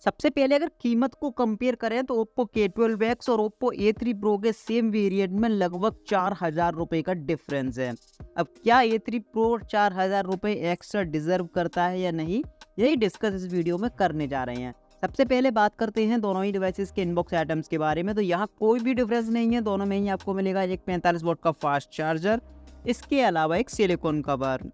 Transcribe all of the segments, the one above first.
सबसे पहले अगर कीमत को कंपेयर करें तो Oppo K12X और Oppo A3 Pro के सेम वेरिएंट में लगभग 4,000 रुपये का डिफरेंस है। अब क्या A3 Pro 4,000 रुपये एक्स्ट्रा डिजर्व करता है या नहीं, यही डिस्कस इस वीडियो में करने जा रहे हैं। सबसे पहले बात करते हैं दोनों ही डिवाइसेस के इनबॉक्स आइटम्स के बारे में। तो यहाँ कोई भी डिफरेंस नहीं है, दोनों में ही आपको मिलेगा एक 45 वॉट का फास्ट चार्जर, इसके अलावा एक सिलिकॉन कवर।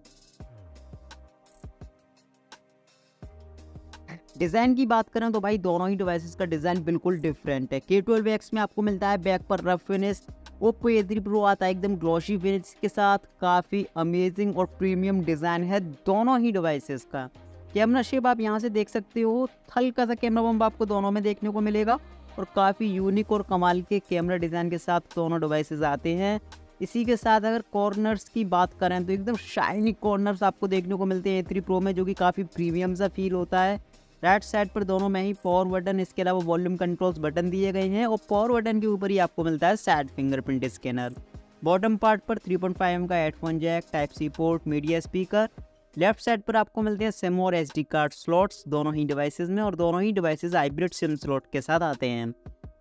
डिज़ाइन की बात करें तो भाई दोनों ही डिवाइसेस का डिज़ाइन बिल्कुल डिफरेंट है। K12X में आपको मिलता है बैक पर rough finish, Oppo A3 Pro आता है एकदम ग्लॉसी फिनिश के साथ। काफ़ी अमेजिंग और प्रीमियम डिज़ाइन है दोनों ही डिवाइसेस का। कैमरा शेप आप यहाँ से देख सकते हो, हल्का सा कैमरा बम्प आपको दोनों में देखने को मिलेगा और काफ़ी यूनिक और कमाल के कैमरा डिज़ाइन के साथ दोनों डिवाइसेस आते हैं। इसी के साथ अगर कॉर्नर्स की बात करें तो एकदम शाइनी कॉर्नर्स आपको देखने को मिलते हैं A3 Pro में, जो कि काफ़ी प्रीमियम सा फील होता है। राइट साइड पर दोनों में ही पावर बटन, इसके अलावा वॉल्यूम कंट्रोल्स बटन दिए गए हैं और पावर बटन के ऊपर ही आपको मिलता है side fingerprint scanner. Bottom part पर 3.5mm का headphone jack, type C port, media speaker. Left side पर आपको मिलते हैं सिम और SD कार्ड स्लॉट्स दोनों ही डिवाइसेस में, और दोनों ही डिवाइसेस हाइब्रिड सिम स्लॉट के साथ आते हैं।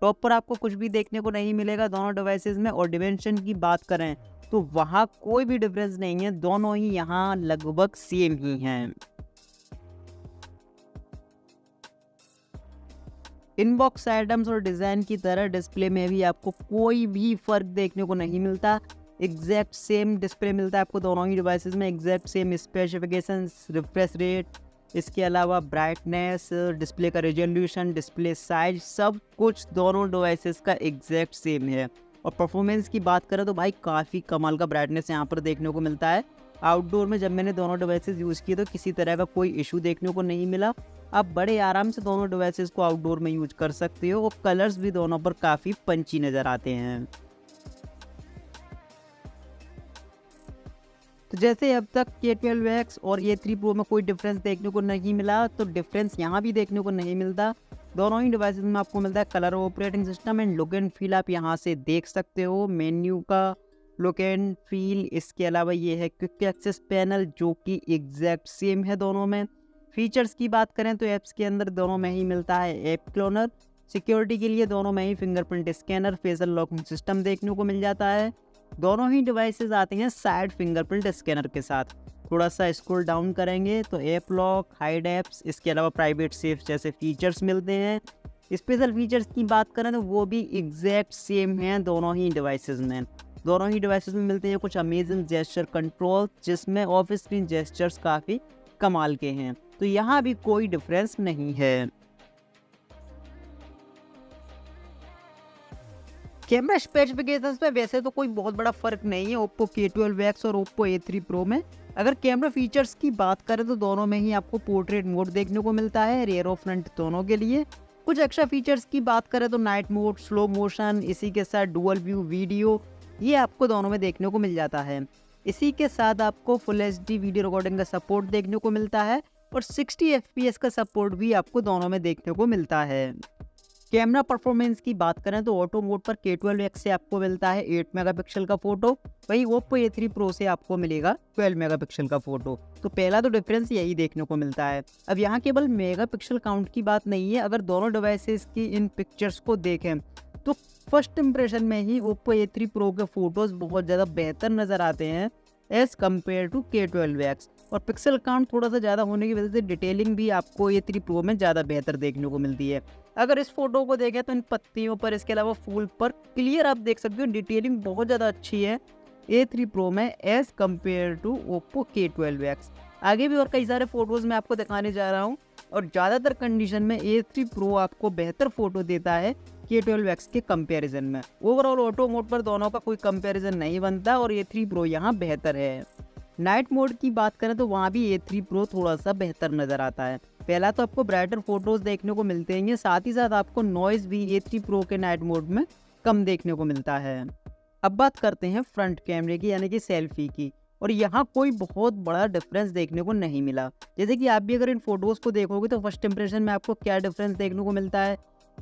टॉप पर आपको कुछ भी देखने को नहीं मिलेगा दोनों डिवाइसेस में। और डिमेंशन की बात करें तो वहाँ कोई भी डिफरेंस नहीं है, दोनों ही यहाँ लगभग सेम ही हैं। इनबॉक्स आइटम्स और डिज़ाइन की तरह डिस्प्ले में भी आपको कोई भी फ़र्क देखने को नहीं मिलता। एग्जैक्ट सेम डिस्प्ले मिलता है आपको दोनों ही डिवाइसेस में, exact same specifications, refresh rate, इसके अलावा ब्राइटनेस, डिस्प्ले का रेजोल्यूशन, डिस्प्ले साइज, सब कुछ दोनों डिवाइसेस का एग्जैक्ट सेम है। और परफॉर्मेंस की बात करें तो भाई काफ़ी कमाल का ब्राइटनेस यहाँ पर देखने को मिलता है। आउटडोर में जब मैंने दोनों डिवाइसेस यूज़ किए तो किसी तरह का कोई इशू देखने को नहीं मिला। आप बड़े आराम से दोनों डिवाइसेस को आउटडोर में यूज कर सकते हो और कलर्स भी दोनों पर काफ़ी पंची नज़र आते हैं। तो जैसे अब तक K12X और A3 Pro में कोई डिफरेंस देखने को नहीं मिला, तो डिफरेंस यहाँ भी देखने को नहीं मिलता। दोनों ही डिवाइसेस में आपको मिलता है colour operating system and look and feel, आप यहाँ से देख सकते हो मेन्यू का लुक एंड फील। इसके अलावा ये है क्विक एक्सेस पैनल, जो कि एग्जैक्ट सेम है दोनों में। फीचर्स की बात करें तो ऐप्स के अंदर दोनों में ही मिलता है ऐप क्लोनर। सिक्योरिटी के लिए दोनों में ही fingerprint scanner, facial locking system देखने को मिल जाता है। दोनों ही डिवाइसेस आते हैं साइड फिंगरप्रिंट स्कैनर के साथ। थोड़ा सा स्क्रॉल डाउन करेंगे तो ऐप लॉक, हाइड एप्स, इसके अलावा प्राइवेट सेफ जैसे फीचर्स मिलते हैं। स्पेशल फीचर्स की बात करें तो वो भी एग्जैक्ट सेम हैं दोनों ही डिवाइसेस में। दोनों ही डिवाइसेस में मिलते हैं कुछ अमेजिंग जेस्चर कंट्रोल, जिसमें ऑफ स्क्रीन जेस्चर्स काफ़ी कमाल के हैं। तो यहाँ भी कोई डिफरेंस नहीं है। कैमरा स्पेसिफिकेशंस में वैसे तो कोई बहुत बड़ा फर्क नहीं है Oppo K12X और Oppo A3 Pro में। अगर कैमरा फीचर्स की बात करें तो दोनों में ही आपको पोर्ट्रेट मोड देखने को मिलता है, रियर और फ्रंट दोनों के लिए। कुछ एक्स्ट्रा फीचर्स की बात करें तो नाइट मोड, स्लो मोशन, इसी के साथ डुअल व्यू वीडियो, ये आपको दोनों में देखने को मिल जाता है। इसी के साथ आपको फुल HD वीडियो रिकॉर्डिंग का सपोर्ट देखने को मिलता है और 60 FPS का सपोर्ट भी आपको दोनों में देखने को मिलता है। कैमरा परफॉर्मेंस की बात करें तो ऑटो मोड पर K12X से आपको मिलता है 8 मेगापिक्सल का फोटो, वहीं Oppo A3 Pro से आपको मिलेगा 12 मेगापिक्सल का फोटो। तो पहला तो डिफरेंस यही देखने को मिलता है। अब यहाँ केवल मेगापिक्सल काउंट की बात नहीं है, अगर दोनों डिवाइसेस की इन पिक्चर्स को देखें तो फर्स्ट इंप्रेशन में ही Oppo A3 Pro के फोटोज बहुत ज़्यादा बेहतर नज़र आते हैं एज कम्पेयर टू K12X। और पिक्सल काउंट थोड़ा सा ज़्यादा होने की वजह से डिटेलिंग भी आपको A3 Pro में ज़्यादा बेहतर देखने को मिलती है। अगर इस फोटो को देखें तो इन पत्तियों पर, इसके अलावा फूल पर क्लियर आप देख सकते हो डिटेलिंग बहुत ज़्यादा अच्छी है A3 Pro में as compare to Oppo K12X। आगे भी और कई सारे फोटोज़ मैं आपको दिखाने जा रहा हूँ और ज़्यादातर कंडीशन में A3 Pro आपको बेहतर फोटो देता है K12X के कंपैरिजन में। ओवरऑल ऑटो मोड पर दोनों का कोई कंपैरिजन नहीं बनता और A3 Pro यहाँ बेहतर है। नाइट मोड की बात करें तो वहाँ भी A3 Pro थोड़ा सा बेहतर नज़र आता है। पहला तो आपको ब्राइटर फोटोज़ देखने को मिलते हैं, साथ ही साथ आपको नॉइज़ भी A3 Pro के नाइट मोड में कम देखने को मिलता है। अब बात करते हैं फ्रंट कैमरे की, यानी कि सेल्फी की, और यहाँ कोई बहुत बड़ा डिफरेंस देखने को नहीं मिला। जैसे कि आप भी अगर इन फोटोज़ को देखोगे तो फर्स्ट इंप्रेशन में आपको क्या डिफरेंस देखने को मिलता है,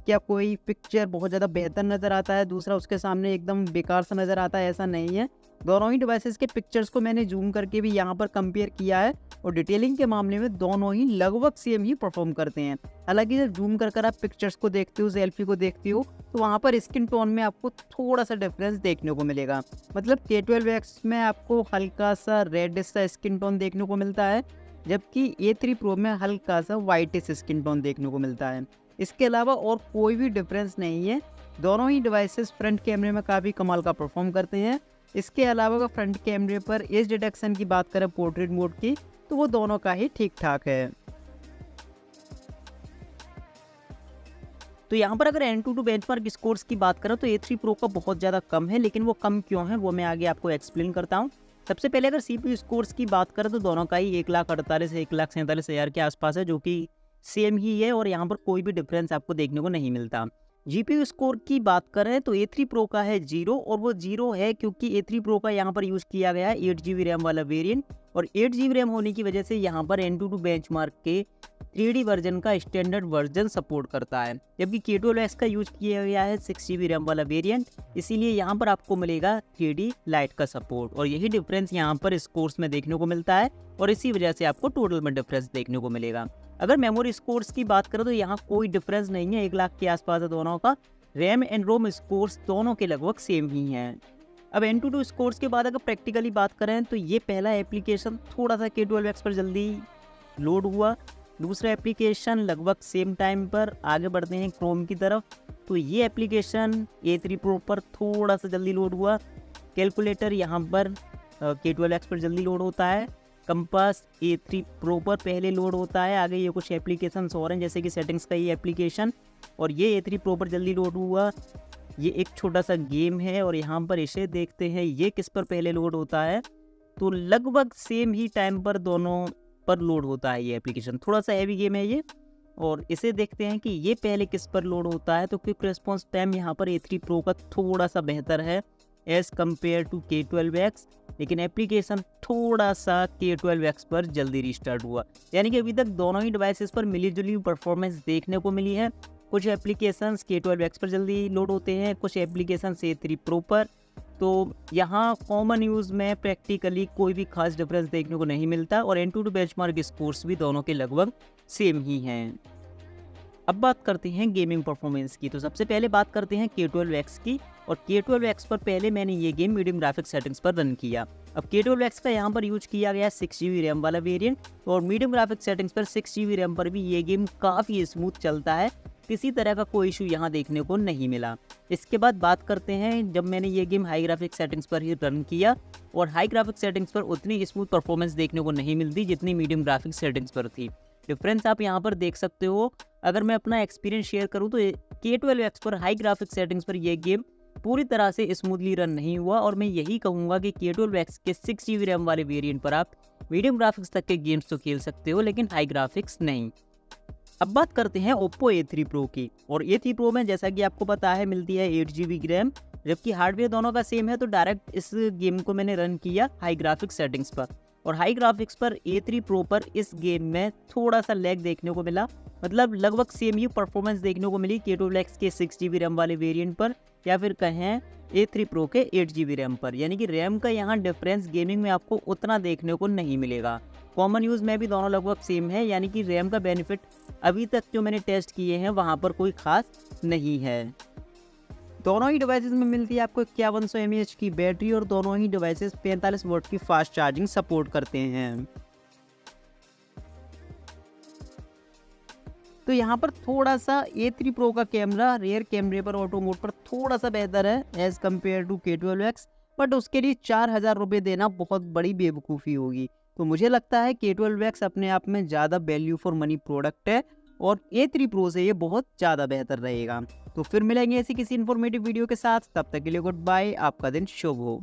क्या कोई पिक्चर बहुत ज़्यादा बेहतर नज़र आता है, दूसरा उसके सामने एकदम बेकार सा नज़र आता है, ऐसा नहीं है। दोनों ही डिवाइसेस के पिक्चर्स को मैंने जूम करके भी यहाँ पर कंपेयर किया है और डिटेलिंग के मामले में दोनों ही लगभग सेम ही परफॉर्म करते हैं। हालांकि जब जूम कर आप पिक्चर्स को देखते हो, सेल्फी को देखते हो, तो वहाँ पर स्किन टोन में आपको थोड़ा सा डिफरेंस देखने को मिलेगा। मतलब K12X में आपको हल्का सा रेडिश सा स्किन टोन देखने को मिलता है, जबकि A3 Pro में हल्का सा वाइटिश स्किन टोन देखने को मिलता है। इसके अलावा और कोई भी डिफरेंस नहीं है। दोनों ही डिवाइसेस फ्रंट कैमरे में काफ़ी कमाल का परफॉर्म करते हैं। इसके अलावा अगर फ्रंट कैमरे पर एज डिटेक्शन की बात करें पोर्ट्रेट मोड की, तो वो दोनों का ही ठीक ठाक है। तो यहाँ पर अगर AnTuTu बेंचमार्क स्कोर्स की बात करें तो A3 Pro का बहुत ज़्यादा कम है, लेकिन वो कम क्यों है वो मैं आगे आपको एक्सप्लेन करता हूँ। सबसे पहले अगर CPU स्कोर्स की बात करें तो दोनों का ही 1,48,000 से 1,47,000 के आसपास है, जो कि सेम ही है और यहाँ पर कोई भी डिफरेंस आपको देखने को नहीं मिलता। GPU स्कोर की बात करें तो A3 Pro का है 0, और वो 0 है क्योंकि A3 Pro का यहाँ पर यूज़ किया गया है 8GB रैम वाला वेरिएंट, और 8GB रैम होने की वजह से यहाँ पर AnTuTu बेंचमार्क के 3D वर्जन का स्टैंडर्ड वर्जन सपोर्ट करता है, जबकि K12X का यूज़ किया गया है 6GB रैम वाला वेरिएंट, इसीलिए यहाँ पर आपको मिलेगा 3D लाइट का सपोर्ट, और यही डिफरेंस यहाँ पर स्कोर्स में देखने को मिलता है और इसी वजह से आपको टोटल में डिफरेंस देखने को मिलेगा। अगर मेमोरी स्कोर्स की बात करें तो यहाँ कोई डिफरेंस नहीं है, 1 लाख के आसपास है दोनों का। रैम एंड रोम स्कोर्स दोनों के लगभग सेम ही हैं। अब AnTuTu स्कोर्स के बाद अगर प्रैक्टिकली बात करें तो ये पहला एप्लीकेशन थोड़ा सा K12X पर जल्दी लोड हुआ, दूसरा एप्लीकेशन लगभग सेम टाइम पर। आगे बढ़ते हैं क्रोम की तरफ, तो ये एप्लीकेशन A3 Pro पर थोड़ा सा जल्दी लोड हुआ। कैलकुलेटर यहाँ पर K12X पर जल्दी लोड होता है। कंपास A3 Pro पर पहले लोड होता है। आगे ये कुछ एप्लीकेशंस और हैं, जैसे कि सेटिंग्स का ये एप्लीकेशन, और ये A3 Pro पर जल्दी लोड हुआ। ये एक छोटा सा गेम है और यहाँ पर इसे देखते हैं ये किस पर पहले लोड होता है, तो लगभग सेम ही टाइम पर दोनों पर लोड होता है ये एप्लीकेशन। थोड़ा सा हैवी गेम है ये, और इसे देखते हैं कि ये पहले किस पर लोड होता है। तो क्विक रिस्पॉन्स टाइम यहाँ पर A3 Pro का थोड़ा सा बेहतर है एज़ कम्पेयर टू K12X, लेकिन एप्लीकेशन थोड़ा सा K12X पर जल्दी रिस्टार्ट हुआ। यानी कि अभी तक दोनों ही डिवाइसेस पर मिली-जुली परफॉर्मेंस देखने को मिली है। कुछ एप्लीकेशंस K12X पर जल्दी लोड होते हैं, कुछ एप्लीकेशंस A3 Pro पर। तो यहाँ कॉमन यूज़ में प्रैक्टिकली कोई भी खास डिफरेंस देखने को नहीं मिलता, और AnTuTu बेंचमार्क स्कोर्स भी दोनों के लगभग सेम ही हैं। अब बात करते हैं गेमिंग परफॉर्मेंस की। तो सबसे पहले बात करते हैं K12X की, और K12X पर पहले मैंने ये गेम मीडियम ग्राफिक्स सेटिंग्स पर रन किया। अब K12X का यहाँ पर यूज किया गया 6GB रैम वाला वेरिएंट, और मीडियम ग्राफिक्स सेटिंग्स पर 6GB रैम पर भी ये गेम काफ़ी स्मूथ चलता है, किसी तरह का कोई इशू यहाँ देखने को नहीं मिला। इसके बाद बात करते हैं जब मैंने ये गेम हाई ग्राफिक्स सेटिंग्स पर ही रन किया, और हाई ग्राफिक्स सेटिंग्स पर उतनी स्मूथ परफॉर्मेंस देखने को नहीं मिलती जितनी मीडियम ग्राफिक्स सेटिंग्स पर थी। डिफरेंस आप यहाँ पर देख सकते हो। अगर मैं अपना एक्सपीरियंस शेयर करूँ तो K12X पर हाई ग्राफिक्स सेटिंग्स पर यह गेम पूरी तरह से स्मूथली रन नहीं हुआ, और मैं यही कहूँगा कि K12X के 6GB रैम वाले वेरिएंट पर आप मीडियम ग्राफिक्स तक के गेम्स तो खेल सकते हो, लेकिन हाई ग्राफिक्स नहीं। अब बात करते हैं Oppo A3 Pro की, और A3 Pro में जैसा कि आपको पता है मिलती है 8GB रैम, जबकि हार्डवेयर दोनों का सेम है। तो डायरेक्ट इस गेम को मैंने रन किया हाई ग्राफिक्स सेटिंग्स पर, और हाई ग्राफिक्स पर A3 Pro पर इस गेम में थोड़ा सा लैग देखने को मिला। मतलब लगभग सेम ही परफॉर्मेंस देखने को मिली K12X के 6GB रैम वाले वेरिएंट पर, या फिर कहें A3 Pro के 8GB रैम पर। यानी कि रैम का यहाँ डिफरेंस गेमिंग में आपको उतना देखने को नहीं मिलेगा। कॉमन यूज़ में भी दोनों लगभग सेम है, यानी कि रैम का बेनिफिट अभी तक जो मैंने टेस्ट किए हैं वहाँ पर कोई खास नहीं है। दोनों ही डिवाइसेस में मिलती है आपको 5100 mAh की बैटरी, और दोनों ही डिवाइसेस 45 वोल्ट की फास्ट चार्जिंग सपोर्ट करते हैं। तो यहाँ पर थोड़ा सा A3 Pro का कैमरा रियर कैमरे पर ऑटो मोड पर थोड़ा सा बेहतर है as compare to K12X, but उसके लिए 4000 रुपये देना बहुत बड़ी बेवकूफ़ी होगी। तो मुझे लगता है K12X अपने आप में ज़्यादा वैल्यू फॉर मनी प्रोडक्ट है, और A3 Pro से ये बहुत ज़्यादा बेहतर रहेगा। तो फिर मिलेंगे ऐसी किसी इन्फॉर्मेटिव वीडियो के साथ, तब तक के लिए गुड बाय, आपका दिन शुभ हो।